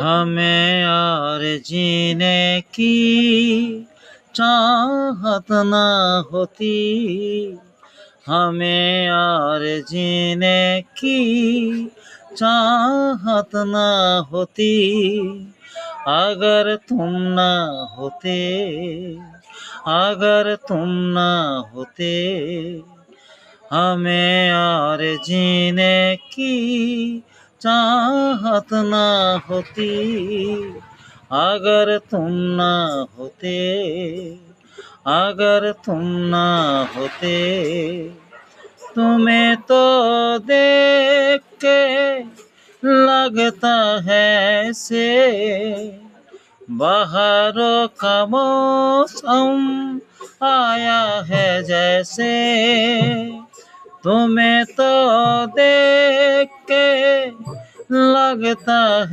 हमें और जीने की चाहत ना होती, हमें और जीने की चाहत ना होती, अगर तुम ना होते, अगर तुम ना होते, हमें और जीने की चाहत ना होती, अगर तुम ना होते, अगर तुम ना होते। तुम्हें तो देख के लगता है से बहारों का मौसम आया है जैसे, तुम्हें तो देख के लगता है